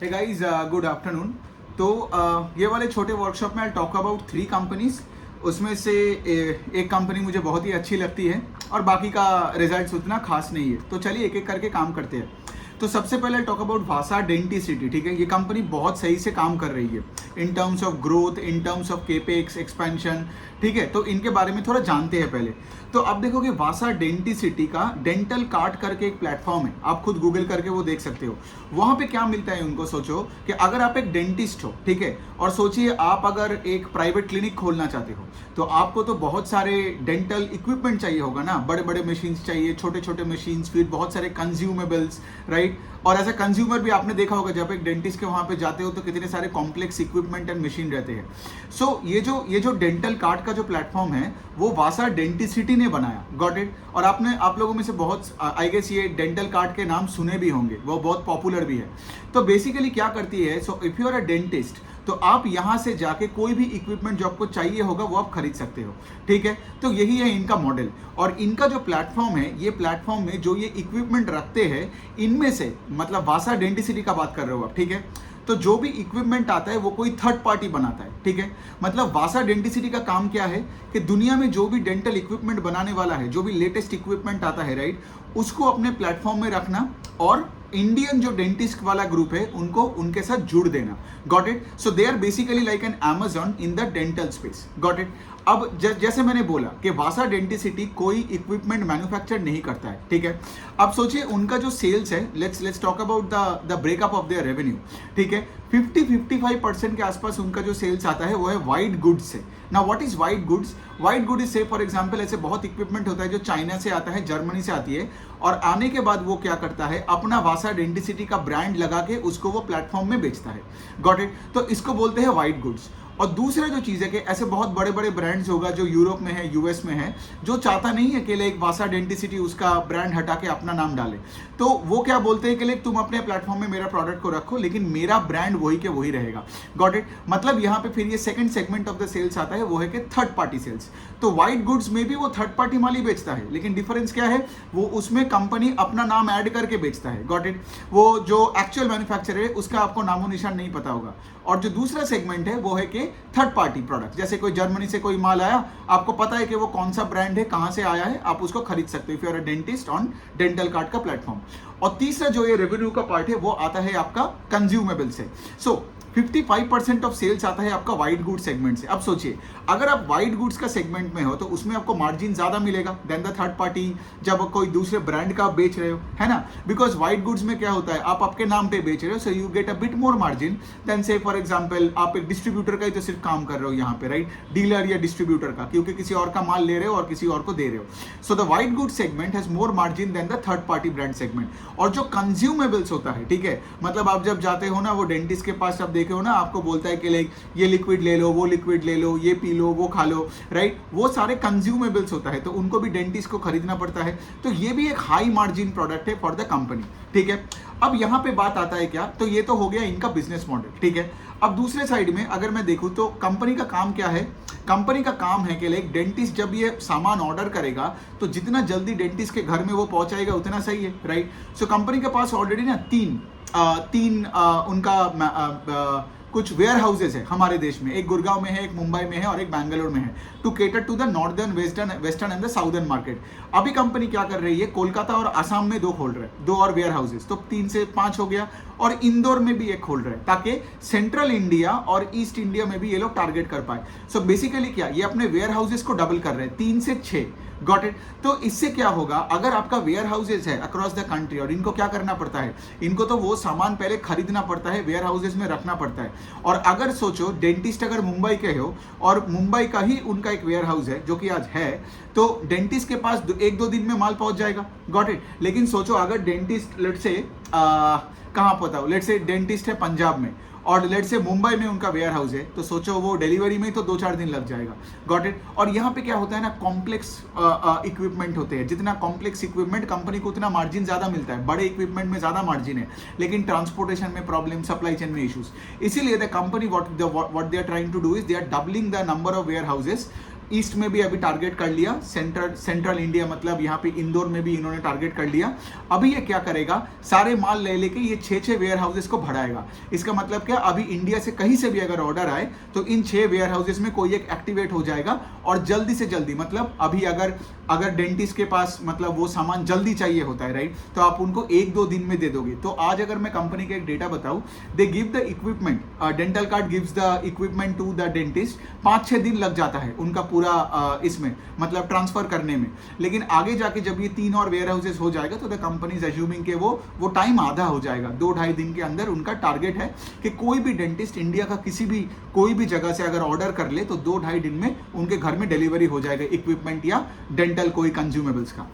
Hey guys, good afternoon. तो ये वाले छोटे वर्कशॉप में आई टॉक अबाउट 3 कंपनीज। उसमें से एक कंपनी मुझे बहुत ही अच्छी लगती है और बाकी का रिजल्ट्स उतना खास नहीं है। तो चलिए एक एक करके काम करते हैं। तो सबसे पहले टॉक अबाउट भाषा डेंटिसिटी। ठीक है, ये कंपनी बहुत सही से काम कर रही है इन terms of growth, in terms of capex expansion. ठीक है, तो इनके बारे में थोड़ा जानते हैं पहले। तो अब देखोगे वासा डेंटिसिटी का डेंटल कार्ड करके एक प्लेटफॉर्म है, आप खुद गूगल करके वो देख सकते हो। वहां पे क्या मिलता है उनको, सोचो कि अगर आप एक डेंटिस्ट हो, ठीक है, और सोचिए आप अगर एक प्राइवेट क्लिनिक खोलना चाहते हो तो आपको तो बहुत सारे डेंटल इक्विपमेंट चाहिए होगा ना, बड़े बड़े मशीन्स चाहिए, छोटे छोटे मशीन्स, फिर बहुत सारे कंज्यूमेबल्स, राइट। और एज अ कंज्यूमर भी आपने देखा होगा जब एक डेंटिस्ट के वहां पे जाते हो तो कितने सारे कॉम्प्लेक्स इक्विपमेंट एंड मशीन रहते हैं। सो ये जो डेंटल कार्ड का जो प्लेटफॉर्म है वो वासा डेंटिसिटी ने बनाया, गॉट इट। और आप लोगों में से बहुत आई गेस ये डेंटल कार्ड के नाम सुने भी होंगे, वो बहुत पॉपुलर भी है। तो बेसिकली क्या करती है, so if you are a dentist तो आप यहां से जाके कोई भी इक्विपमेंट जो आपको चाहिए होगा वो आप खरीद सकते हो। ठीक है, तो यही है इनका मॉडल। और इनका जो प्लेटफॉर्म है, ये प्लेटफॉर्म में जो ये इक्विपमेंट रखते हैं इनमें से, मतलब वासा डेंटिसिटी का बात कर रहे हो आप, ठीक है, तो जो भी इक्विपमेंट आता है वो कोई थर्ड पार्टी बनाता है। ठीक है, मतलब वासा डेंटिसिटी का काम क्या है कि दुनिया में जो भी डेंटल इक्विपमेंट बनाने वाला है, जो भी लेटेस्ट इक्विपमेंट आता है, राइट, उसको अपने प्लेटफॉर्म में रखना और इंडियन जो डेंटिस्ट वाला ग्रुप है उनको उनके साथ जुड़ देना। Got it. So they are basically like an Amazon in the dental space. Got it. अब जैसे मैंने बोला कि वासा डेंटिसिटी कोई इक्विपमेंट मैन्युफैक्चर नहीं करता है, ठीक है। अब सोचिए उनका जो सेल्स है, let's talk about the breakup of their revenue. ठीक है, 50-55% के आसपास उनका जो सेल्स आता है वो है वाइट गुड्स से। ना what is white goods? White good is से फॉर एग्जांपल ऐसे बहुत इक्विपमेंट होता है जो चाइना से आता है, जर्मनी से आती है, और आने के बाद वो क्या करता है, अपना वासा डेंटिसिटी का ब्रांड लगा के उसको वो प्लेटफॉर्म में बेचता है। Got it. तो इसको बोलते हैं वाइट गुड्स। और दूसरा जो चीज़ है कि ऐसे बहुत बड़े बड़े ब्रांड्स होगा जो यूरोप में है, यूएस में है, जो चाहता नहीं है कि लाइक वासा डेंटिसिटी उसका ब्रांड हटा के अपना नाम डाले। तो वो क्या बोलते हैं कि लाइक तुम अपने प्लेटफॉर्म में मेरा प्रोडक्ट को रखो लेकिन मेरा ब्रांड वही के वही रहेगा। Got it. मतलब यहाँ पे फिर ये second segment of the sales आता है, वो है कि थर्ड पार्टी सेल्स। तो व्हाइट गुड्स में भी वो थर्ड पार्टी माल ही बेचता है, लेकिन डिफरेंस क्या है, वो उसमें कंपनी अपना नाम ऐड करके बेचता है। Got it. वो जो एक्चुअल मैन्युफैक्चर है उसका आपको नामो निशान नहीं पता होगा। और जो दूसरा सेगमेंट है वो है कि थर्ड पार्टी प्रोडक्ट, जैसे कोई जर्मनी से कोई माल आया, आपको पता है कि वो कौन सा ब्रांड है, कहां से आया है, आप उसको खरीद सकते हो if you are a dentist on Dentalkart का प्लेटफॉर्म। और तीसरा जो ये रेवेन्यू का पार्ट है वो आता है आपका कंज्यूमेबल से। सो 55% ऑफ सेल्स आता है आपका व्हाइट गुड्स सेगमेंट से। अब सोचिए अगर आप व्हाइट गुड्स का सेगमेंट में हो तो उसमें आपको मार्जिन ज्यादा मिलेगा देन द थर्ड पार्टी, जब कोई दूसरे ब्रांड का बेच रहे हो, है ना। बिकॉज व्हाइट गुड्स में क्या होता है, आप आपके नाम पे बेच रहे हो, so you get a bit more margin than से फॉर एग्जांपल आप एक डिस्ट्रीब्यूटर का ही तो सिर्फ काम कर रहे हो यहाँ पे, राइट, डीलर या डिस्ट्रीब्यूटर का, क्योंकि किसी और का माल ले रहे हो और किसी और को दे रहे हो। So the white good segment has more margin than the third party brand segment. और जो कंज्यूमेबल्स होता है, ठीक है, मतलब आप जब जाते हो ना वो डेंटिस्ट के पास, आप देखे हो ना, आपको बोलता है कि लाइक ये लिक्विड ले लो, वो लिक्विड ले लो, ये पी लो, वो खा लो, राइट, वो सारे कंज्यूमेबल्स होता है, तो उनको भी डेंटिस्ट को खरीदना पड़ता है। तो ये भी एक हाई मार्जिन प्रोडक्ट है फॉर द कंपनी। ठीक है, अब यहां पे बात आता है क्या, तो ये तो हो गया इनका बिजनेस मॉडल। ठीक है, अब दूसरे साइड में अगर मैं देखूं तो कंपनी का काम क्या है, कंपनी का काम है कि लाइक डेंटिस्ट जब ये सामान ऑर्डर करेगा तो जितना जल्दी डेंटिस्ट के घर में वो पहुंचाएगा उतना सही है, राइट। सो कंपनी के पास ऑलरेडी ना तीन उनका कुछ वेयर हाउसेज है हमारे देश में, एक गुड़गांव में है, एक मुंबई में है और एक बैंगलोर में है, to cater to the northern, western and the southern market. अभी कंपनी क्या कर रही है, कोलकाता और असम में 2 खोल रहे हैं, 2 और वेयर हाउसेज, तो 3 से 5 हो गया, और इंदौर में भी एक खोल रहे हैं ताकि सेंट्रल इंडिया और ईस्ट इंडिया में भी ये लोग टारगेट कर पाए। सो बेसिकली क्या, ये अपने वेयर हाउसेज को डबल कर रहे हैं, 3 से 6। Got it. तो इससे क्या होगा, अगर आपका वेयर हाउसेज है अक्रॉस द कंट्री, और इनको क्या करना पड़ता है, इनको तो वो सामान पहले खरीदना पड़ता है, वेयर हाउसेज में रखना पड़ता है। और अगर सोचो डेंटिस्ट अगर मुंबई के हो और मुंबई का ही उनका एक वेयर हाउस है जो कि आज है, तो डेंटिस्ट के पास 1-2 दिन में माल पहुंच जाएगा। Got it. लेकिन सोचो अगर डेंटिस्ट लेट से कहां पता, लेट से डेंटिस्ट है पंजाब में और लेट से मुंबई में उनका वेयर हाउस है, तो सोचो वो डिलीवरी में तो 2-4 दिन लग जाएगा। Got it. और यहाँ पे क्या होता है ना, कॉम्प्लेक्स इक्विपमेंट होते हैं, जितना कॉम्प्लेक्स इक्विपमेंट कंपनी को उतना मार्जिन ज्यादा मिलता है, बड़े इक्विपमेंट में ज्यादा मार्जिन है, लेकिन ट्रांसपोर्टेशन में प्रॉब्लम, सप्लाई चेन में इश्यूज। इसीलिए the company what they are trying to do is they are doubling the number of warehouses east में भी अभी टारगेट कर लिया, सेंट्रल इंडिया मतलब यहाँ पे इंदौर में भी इन्होंने टारगेट कर लिया। अभी ये क्या करेगा, सारे माल ले लेके ये 6 वेयर हाउसेस को बढ़ाएगा। इसका मतलब क्या, अभी इंडिया से कहीं से भी अगर ऑर्डर आए तो इन 6 वेयर हाउसेस में कोई एक एक्टिवेट हो जाएगा और जल्दी से जल्दी, मतलब अभी अगर डेंटिस्ट के पास मतलब वो सामान जल्दी चाहिए होता है, राइट, तो आप उनको 1-2 दिन में दे दोगे। तो आज अगर मैं कंपनी का एक डेटा बताऊं, they give the equipment, Dentalkart gives the equipment to the dentist, 5-6 दिन लग जाता है उनका पूरा इसमें मतलब ट्रांसफर करने में। लेकिन आगे जाके जब ये 3 और वेयर हाउसेस हो जाएगा तो द कंपनी इज अज्यूमिंग के वो टाइम आधा हो जाएगा। 2-2.5 दिन के अंदर उनका टारगेट है कि कोई भी डेंटिस्ट इंडिया का कोई भी जगह से अगर ऑर्डर कर ले तो 2-2.5 दिन में उनके घर में डिलीवरी हो जाएगा इक्विपमेंट या डेंटल कोई कंज्यूमेबल्स का।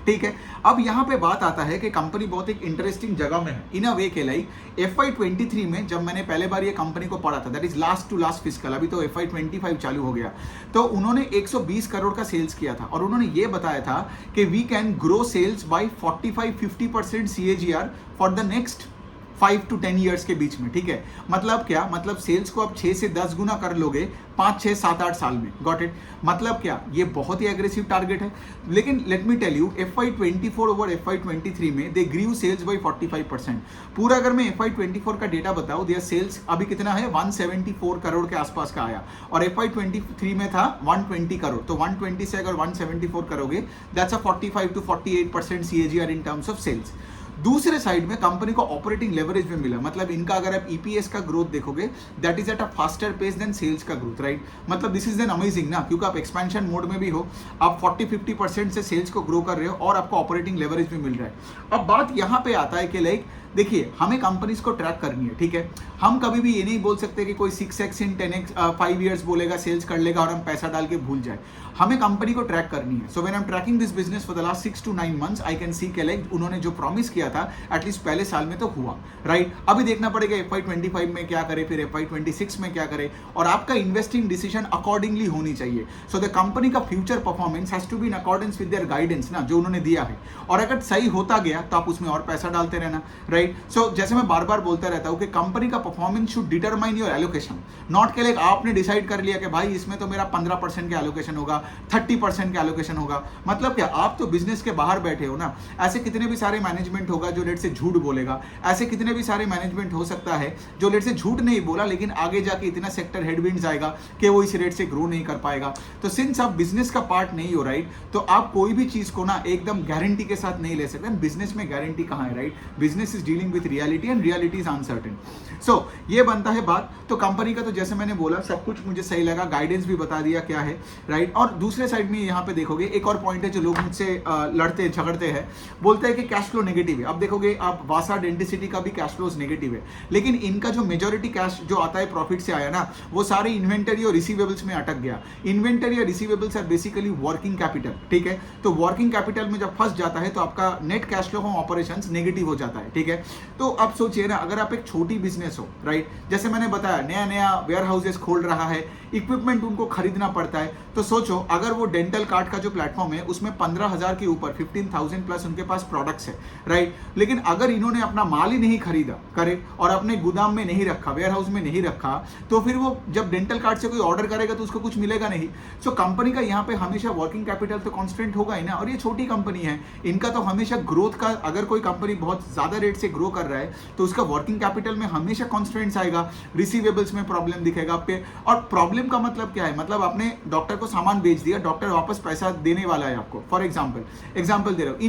ठीक है, अब यहाँ पे बात आता है कि कंपनी बहुत एक इंटरेस्टिंग जगह में है इन अ वे के लाइक FY23 में जब मैंने पहले बार ये कंपनी को पढ़ा था, that is last to last fiscal, अभी तो FY25 चालू हो गया, तो उन्होंने 120 करोड़ का सेल्स किया था और उन्होंने ये बताया था कि we can grow sales by 45-50% CAGR for the next 5 to 10 years के बीच में। ठीक है, मतलब क्या, मतलब सेल्स को आप 6 से 10 गुना कर लोगे 5, 6, 7, 8 साल में। गॉट इट, मतलब क्या, ये बहुत ही एग्रेसिव टारगेट है। लेकिन let me tell you, FY24 over FY23 में दे ग्रीव सेल्स बाई 45%। पूरा अगर मैं FY24 का डेटा बताऊं, दिया सेल्स अभी कितना है, 174 करोड़ के आसपास का आया और FY23 में था 120 करोड़। तो 120 से अगर 174 करोगे, that's a 45 to 48% CAGR in terms of sales. दूसरे साइड में कंपनी को ऑपरेटिंग लेवरेज में मिला, मतलब इनका अगर आप EPS का ग्रोथ देखोगे, that is at a faster pace than sales का ग्रोथ, राइट। मतलब दिस इज एन अमेजिंग ना, क्योंकि आप एक्सपेंशन मोड में भी हो, आप 40-50% से सेल्स को ग्रो कर रहे हो और आपको ऑपरेटिंग लेवरेज भी मिल रहा है। अब बात यहाँ पे आता है कि लाइक देखिए, हमें कंपनीज को ट्रैक करनी है, ठीक है। हम कभी भी ये नहीं बोल सकते कि कोई 6x इन 10x 5 ईयर्स बोलेगा, सेल्स कर लेगा और हम पैसा डाल के भूल जाए। हमें कंपनी को ट्रैक करनी है। So when I am tracking this business for the last 6 to 9 months, I can see के लाइक उन्होंने जो प्रॉमिस किया था एटलीस्ट पहले साल में तो हुआ, राइट। अभी देखना पड़ेगा FY25 में क्या करे, फिर FY26 में क्या करे, और आपका इन्वेस्टिंग डिसीजन अकॉर्डिंगली होनी चाहिए। सो द कंपनी का future performance has to be in accordance with their guidance ना, जो उन्होंने दिया है, और अगर सही होता गया तो आप उसमें और पैसा डालते रहना, राइट। सो जैसे मैं बार बार बोलता रहता हूँ कि कंपनी का performance should determine your allocation, not के लाइक आपने डिसाइड कर लिया कि भाई इसमें तो मेरा 15% का एलोकेशन होगा, 30% का एलोकेशन होगा। मतलब क्या, आप तो बिजनेस के बाहर बैठे हो ना। ऐसे कितने भी सारे मैनेजमेंट होगा जो लेट से झूठ बोलेगा, ऐसे कितने भी सारे मैनेजमेंट हो सकता है जो लेट से झूठ नहीं बोला, लेकिन आगे जाके इतना सेक्टर हेडविंड्स आएगा कि वो इस रेट से ग्रो नहीं कर पाएगा। तो सिंस आप बिजनेस का पार्ट नहीं हो, राइट, तो आप कोई भी चीज को ना एकदम गारंटी के साथ नहीं ले सकते। बिजनेस में गारंटी कहाँ है, right. Business is dealing with reality and reality is uncertain. So ये बनता है बात। तो कंपनी का तो जैसे मैंने बोला सब कुछ मुझे सही लगा, गाइडेंस भी बता दिया क्या है, राइट। और दूसरे साइड में यहाँ पे देखोगे एक और पॉइंट है जो लोग मुझसे लड़ते झगड़ते हैं, बोलते हैं कि कैश फ्लो नेगेटिव है। अब देखोगे आप, वासा डेंटिसिटी का भी कैश फ्लोज नेगेटिव है, लेकिन इनका जो मेजॉरिटी कैश जो आता है प्रॉफिट से आया ना, वो सारे इन्वेंटरी और रिसीवेबल्स में अटक गया। इन्वेंटरी और receivables are basically working capital, ठीक है। तो वर्किंग कैपिटल में जब फंस जाता है तो आपका net cash flow from operations negative हो जाता है, ठीक है। तो अब सोचिए ना, अगर आप एक छोटी बिजनेस हो, राइट, जैसे मैंने बताया नया नया वेयर हाउसेस खोल रहा है, इक्विपमेंट उनको खरीदना पड़ता है, तो सोचो अगर वो डेंटल कार्ड का जो प्लेटफॉर्म है उसमें 15,000 के ऊपर 15,000 प्लस उनके पास प्रोडक्ट्स है, राइट। लेकिन अगर इन्होंने अपना माल ही नहीं खरीदा करे और अपने गोदाम में नहीं रखा, वेयर हाउस में नहीं रखा, तो फिर वो जब डेंटल कार्ड से कोई ऑर्डर करेगा तो उसको कुछ मिलेगा नहीं। सो कंपनी का यहाँ पे हमेशा वर्किंग कैपिटल तो कॉन्स्टेंट होगा ही ना, और ये छोटी कंपनी है, इनका तो हमेशा ग्रोथ का, अगर कोई कंपनी बहुत ज्यादा रेट से ग्रो कर रहा है तो उसका वर्किंग कैपिटल में हमेशा कॉन्स्टेंट्स आएगा, रिसीवेबल्स में प्रॉब्लम दिखेगा पे। और प्रॉब्लम का मतलब क्या है, मतलब आपने डॉक्टर को सामान बेच दिया, डॉक्टर वापस पैसा देने वाला है आपको। फॉर एग्जाम्पल दे रहा हूँ,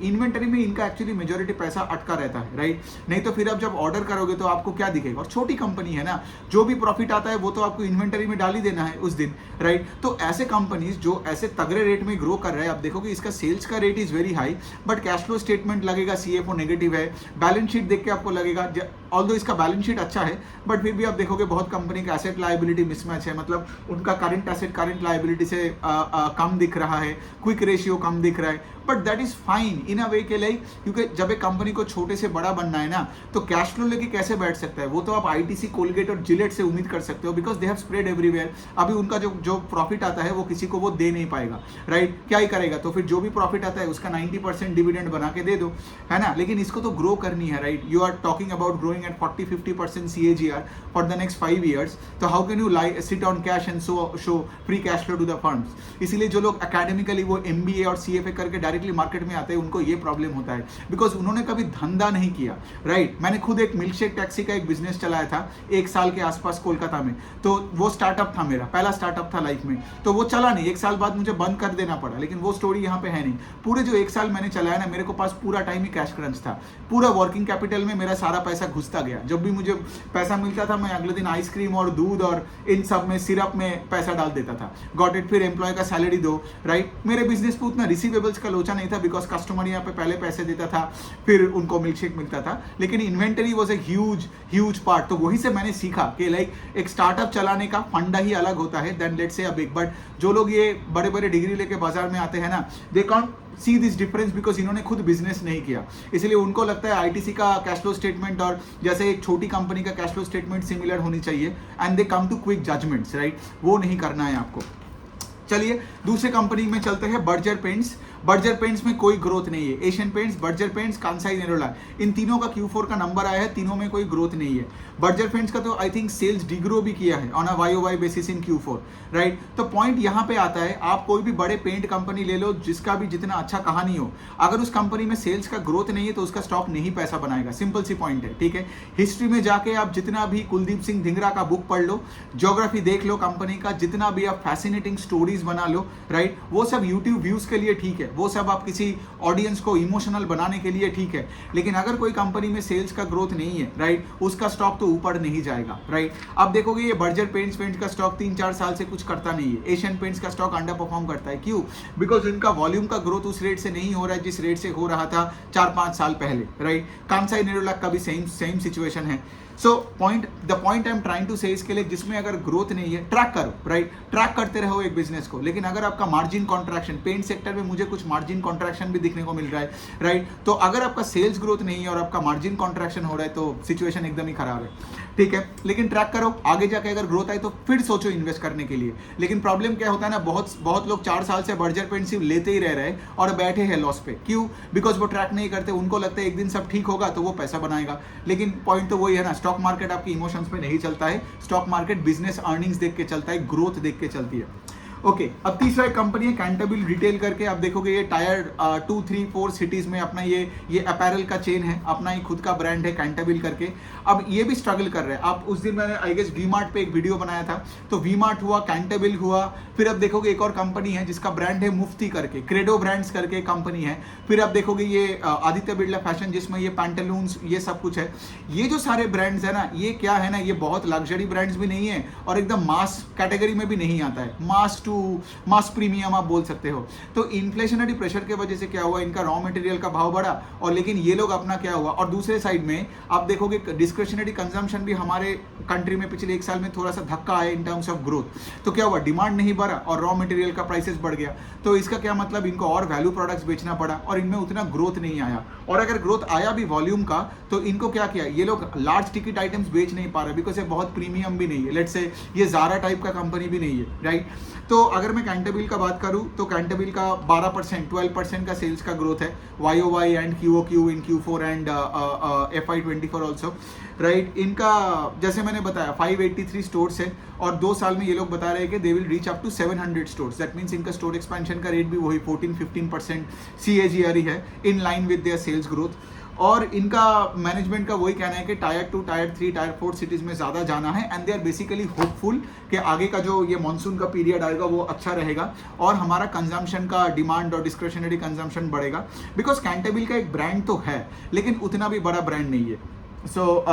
इन्वेंटरी में इनका एक्चुअली मेजॉरिटी पैसा अटका रहता है, राइट। नहीं तो फिर आप जब ऑर्डर करोगे तो आपको क्या दिखेगा, और छोटी कंपनी है ना, जो भी प्रॉफिट आता है वो तो आपको इन्वेंटरी में डाल ही देना है उस दिन, राइट। तो ऐसे कंपनीज जो ऐसे तगड़े रेट में ग्रो कर रहे हैं, आप देखोगे इसका सेल्स का rate is very high, but cash flow statement लगेगा CFO नेगेटिव है, बैलेंस शीट देख के आपको लगेगा, ऑल्दो इसका बैलेंस शीट अच्छा है, बट फिर भी आप देखोगे बहुत कंपनी का एसेट लायबिलिटी मिसमैच है, मतलब उनका करंट एसेट करंट लायबिलिटी से कम दिख रहा है, क्विक रेशियो कम दिख रहा है, but that is fine in a way के लाइक, क्योंकि जब एक कंपनी को छोटे से बड़ा बनना है ना, तो कैश फ्लो लेके कैसे बैठ सकता है, वो तो आप ITC, कोलगेट और जिलेट से उम्मीद कर सकते हो, because they have spread everywhere. अभी उनका जो प्रॉफिट आता है वो किसी को वो दे नहीं पाएगा, राइट। क्या ही करेगा, तो फिर जो भी प्रॉफिट आता है उसका 90% डिविडेंड बना के दे दो, है ना। लेकिन इसको तो ग्रो करनी है, right. You are talking about growing at 40, 50% CAGR for the next 5 years, तो how can you sit on cash and show free cash flow to the funds? इसीलिए जो लोग academically वो MBA और CFA करके डायरेक्टली मार्केट में आते हैं उनको ये प्रॉब्लम होता है, बिकॉज उन्होंने कभी धंधा नहीं किया, राइट? मैंने खुद एक मिल्कशेक टैक्सी का एक बिजनेस चलाया था 1 साल के आसपास कोलकाता में, तो वो स्टार्टअप था, मेरा पहला स्टार्टअप था लाइफ में, तो वो चला नहीं, 1 साल बाद मुझे बंद कर देना पड़ा, लेकिन वो स्टोरी यहाँ पे है नहीं। पूरे जो 1 साल मैंने चलाया ना, मेरे को पास पूरा टाइम ही कैश क्रंच था, पूरा वर्किंग कैपिटल में मेरा सारा पैसा घुसता गया। जब भी मुझे पैसा मिलता था मैं अगले दिन आइसक्रीम और दूध और इन सब में सिरप में पैसा डाल देता था, गॉट इट। फिर एम्प्लॉय का सैलरी दो, राइट? मेरे बिजनेस पे उतना रिसीवेबल्स का लोचा नहीं था, बिकॉज कस्टमर यहाँ पे पहले पैसे देता था, फिर उनको मिल्कशेक मिलता था, लेकिन inventory was a huge part. तो वही से मैंने सीखा कि लाइक एक स्टार्टअप चलाने का फंडा ही अलग होता है then let's say a big. But जो लोग ये बड़े बड़े डिग्री लेके बाजार में आते हैं ना, they can't see this difference because इन्होंने खुद बिजनेस नहीं किया, इसलिए उनको लगता है आईटीसी का कैश फ्लो स्टेटमेंट और जैसे एक छोटी कंपनी का कैश फ्लो स्टेटमेंट सिमिलर होनी चाहिए, and they come to quick judgments, right? वो नहीं करना है आपको। चलिए दूसरे कंपनी में चलते हैं, बर्जर पेंट्स। बर्जर पेंट्स में कोई ग्रोथ नहीं है, Asian paints, Berger paints, Kansai Nerolac, इन तीनों का Q4 का नंबर आया है, तीनों में कोई ग्रोथ नहीं है। बर्जर पेंट्स का तो आई थिंक सेल्स डिग्रो भी किया है on a YOY basis in Q4, right? तो पॉइंट यहाँ पे आता है, आप कोई भी बड़े पेंट कंपनी ले लो जिसका भी जितना अच्छा कहानी हो, अगर उस कंपनी में सेल्स का ग्रोथ नहीं है तो उसका स्टॉक नहीं पैसा बनाएगा, सिंपल सी पॉइंट है, ठीक है? हिस्ट्री में जाके आप जितना भी कुलदीप सिंह धिंगरा का बुक पढ़ लो, ज्योग्राफी देख लो कंपनी का, जितना भी आप फैसिनेटिंग स्टोरीज बना लो, राइट? वो सब यूट्यूब व्यूज के लिए ठीक है, वो सब आप किसी ऑडियंस को इमोशनल बनाने के लिए ठीक है, लेकिन अगर कोई कंपनी में सेल्स का ग्रोथ नहीं है, राइट, उसका स्टॉक तो ऊपर नहीं जाएगा, राइट? आप देखोगे ये बर्जर पेंट्स का स्टॉक 3-4 साल से कुछ करता नहीं है, एशियन पेंट्स का स्टॉक अंडर परफॉर्म करता है, क्यों? बिकॉज इनका वॉल्यूम का ग्रोथ उस रेट से नहीं हो रहा है जिस रेट से हो रहा था 4-5 साल पहले, राइट? कांसाई नेरोला का भी सेम सिचुएशन है। So the point I am trying to say, इसके लिए जिसमें अगर ग्रोथ नहीं है, ट्रैक करो, राइट? ट्रैक करते रहो एक बिजनेस को, लेकिन अगर आपका मार्जिन कॉन्ट्रैक्शन, पेंट सेक्टर में मुझे कुछ मार्जिन कॉन्ट्रैक्शन भी दिखने को मिल रहा है, राइट? तो अगर आपका सेल्स ग्रोथ नहीं है और आपका मार्जिन कॉन्ट्रैक्शन हो रहा है तो सिचुएशन एकदम ही खराब है, ठीक है? लेकिन ट्रैक करो, आगे जाके अगर ग्रोथ आए तो फिर सोचो इन्वेस्ट करने के लिए। लेकिन प्रॉब्लम क्या होता है ना, बहुत लोग 4 साल से बर्जर पेंट सिर्फ लेते ही रह रहे हैं और बैठे हैं लॉस पे, क्यों? बिकॉज वो ट्रैक नहीं करते, उनको लगता है एक दिन सब ठीक होगा तो वो पैसा बनाएगा, लेकिन पॉइंट तो वही है ना, स्टॉक मार्केट आपकी इमोशंस पे नहीं चलता है, स्टॉक मार्केट बिजनेस अर्निंग्स देख के चलता है, ग्रोथ देख के चलती है। ओके, अब तीसरा एक कंपनी है कैंटाबिल रिटेल करके, आप देखोगे ये टायर 2, 3, 4 सिटीज में अपना ये अपैरल का चेन है, अपना ही खुद का ब्रांड है कैंटाबिल करके। अब ये भी स्ट्रगल कर रहे हैं। आप उस दिन मैंने आई गेस वी-मार्ट पे एक वीडियो बनाया था, तो वी-मार्ट हुआ, कैंटाबिल हुआ, फिर अब देखोगे एक और कंपनी है जिसका ब्रांड है मुफ्ती करके, क्रेडो ब्रांड्स करके कंपनी है, फिर आप देखोगे ये आदित्य बिरला फैशन जिसमें ये पैंटालून्स ये सब कुछ है। ये जो सारे ब्रांड्स है ना, ये क्या है ना, ये बहुत लग्जरी ब्रांड्स भी नहीं है और एकदम मास कैटेगरी में भी नहीं आता है, मास प्रीमियम आप बोल सकते हो। तो इन्फ्लेशनरी प्रेशर के वजह से क्या हुआ, इनका रॉ मटेरियल का भाव बढ़ा, और लेकिन ये लोग अपना क्या हुआ, और दूसरे साइड में आप देखोगे डिस्क्रिशनरी कंजम्पशन भी हमारे कंट्री में पिछले 1 साल में थोड़ा सा धक्का आया इन टर्म्स ऑफ ग्रोथ। तो क्या हुआ, डिमांड नहीं बढ़ा और रॉ मटेरियल का प्राइसेस बढ़ गया, तो इसका क्या मतलब, इनको और वैल्यू प्रोडक्ट्स बेचना पड़ा और इनमें उतना ग्रोथ नहीं आया। और अगर ग्रोथ आया भी वॉल्यूम का, तो इनको क्या किया, ये लोग लार्ज टिकट आइटम्स बेच नहीं पा रहे, बिकॉज ये बहुत प्रीमियम भी नहीं है, लेट्स से ये ज़ारा टाइप का कंपनी भी नहीं है, राइट? तो अगर मैं कैंटाबिल का बात करूं तो कैंटाबिल का 12%, 12% का सेल्स का ग्रोथ है YOY and QOQ in Q4 and FY24 also, right? इनका जैसे मैंने बताया 583 स्टोर्स है और 2 साल में ये लोग बता रहे हैं कि they will reach up to 700 stores. That means इनका स्टोर एक्सपेंशन का रेट भी वही 14-15% CAGR ही है, in line with their sales growth. और इनका मैनेजमेंट का वही कहना है कि टायर 2, टायर 3, टायर 4 सिटीज में ज़्यादा जाना है, and they are basically hopeful कि आगे का जो ये मानसून का पीरियड आएगा वो अच्छा रहेगा और हमारा कंजम्पशन का डिमांड और डिस्क्रिशनरी कंजम्पशन बढ़ेगा, बिकॉज कैंटाबिल का एक ब्रांड तो है लेकिन उतना भी बड़ा ब्रांड नहीं है। सो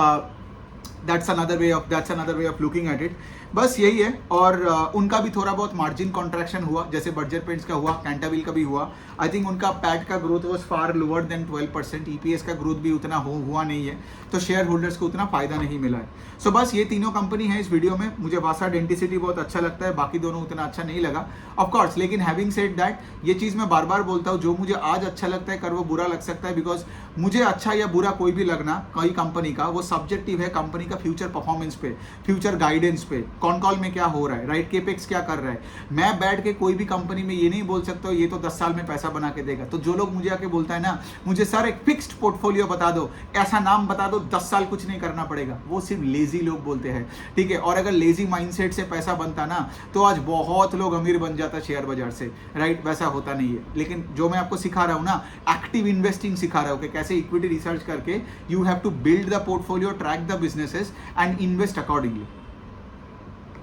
that's another way of looking at it। बस यही है। और उनका भी थोड़ा बहुत मार्जिन कॉन्ट्रैक्शन हुआ, जैसे बर्जर पेंट्स का हुआ, कैंटाबिल का भी हुआ। आई थिंक उनका पैट का growth was far lower than 12%, EPS का ग्रोथ भी उतना हुआ नहीं है, तो शेयर होल्डर्स को उतना फायदा नहीं मिला है। सो बस ये तीनों कंपनी है इस वीडियो में। मुझे वासा डेंटिसिटी बहुत अच्छा लगता है, बाकी दोनों उतना अच्छा नहीं लगा ऑफकोर्स, लेकिन हैविंग सेड दैट, ये चीज़ मैं बार बार बोलता हूँ, जो मुझे आज अच्छा लगता है कल वो बुरा लग सकता है, बिकॉज मुझे अच्छा या बुरा कोई भी लगना कोई कंपनी का, वो सब्जेक्टिव है, कंपनी का फ्यूचर परफॉर्मेंस पे, फ्यूचर गाइडेंस पे, कौन कॉल में क्या हो रहा है, राइट, केपेक्स क्या कर रहा है। मैं बैठ के कोई भी कंपनी में ये नहीं बोल सकता ये तो 10 साल में पैसा बना के देगा। तो जो लोग मुझे आके बोलता है ना, मुझे सर एक फिक्स्ड पोर्टफोलियो बता दो, ऐसा नाम बता दो, 10 साल कुछ नहीं करना पड़ेगा, वो सिर्फ लेजी लोग बोलते हैं, ठीक है। और अगर लेजी माइंडसेट से पैसा बनता ना तो आज बहुत लोग अमीर बन जाता शेयर बाजार से, राइट, वैसा होता नहीं है। लेकिन जो मैं आपको सिखा रहा हूं ना, एक्टिव इन्वेस्टिंग सिखा रहा हूं कि कैसे इक्विटी रिसर्च करके you have to build the portfolio, track the businesses and invest accordingly.